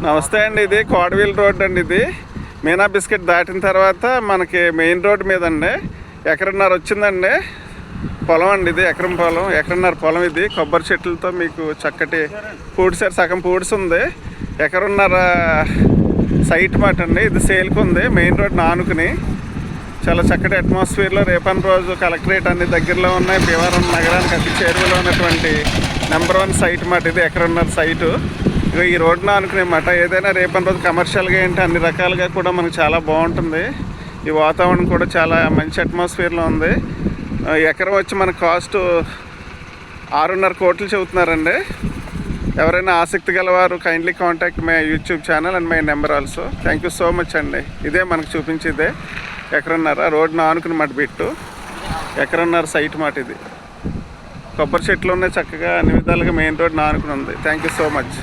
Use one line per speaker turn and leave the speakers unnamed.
నమస్తే అండి. ఇది కోడవీల్ రోడ్ అండి. ఇది మీనా బిస్కెట్ దాటిన తర్వాత మనకి మెయిన్ రోడ్ మీద అండి ఎకరన్నర వచ్చిందండి పొలం అండి. ఇది ఎకరన్నర పొలం. ఇది కొబ్బరి చెట్లతో మీకు చక్కటి పూడిసారు, సగం పూడిసింది. ఎకరన్నర సైట్ మాట అండి. ఇది సేల్కి ఉంది, మెయిన్ రోడ్ ఆనుకుని. చాలా చక్కటి అట్మాస్ఫియర్లో రేపటి రోజు కలెక్టరేట్ అన్ని దగ్గరలో ఉన్నాయి. భీమవరం నగరానికి అతి చేరువలో ఉన్నటువంటి నెంబర్ 1 సైట్ మాట. ఇది ఎకరన్నర సైటు. ఈ రోడ్డున అనుకునేమాట. ఏదైనా రేపటి రోజు కమర్షియల్గా ఏంటి అన్ని రకాలుగా కూడా మనకు చాలా బాగుంటుంది. ఈ వాతావరణం కూడా చాలా మంచి అట్మాస్ఫియర్లో ఉంది. ఎకరం వచ్చి మన కాస్ట్ 6.5 కోట్లు చెబుతున్నారండి. ఎవరైనా ఆసక్తి గలవారు kindly contact my YouTube channel and my number also. Thank you so much అండి. ఇదే మనకు చూపించేదే ఎకరన్నర రోడ్డున ఆనుకుని మాట బిట్టు. ఎకరన్నర సైట్ మాట. ఇది కొబ్బరి చెట్లు ఉన్నాయి చక్కగా అన్ని విధాలుగా మెయిన్ రోడ్డున ఆనుకుని ఉంది. Thank you so much.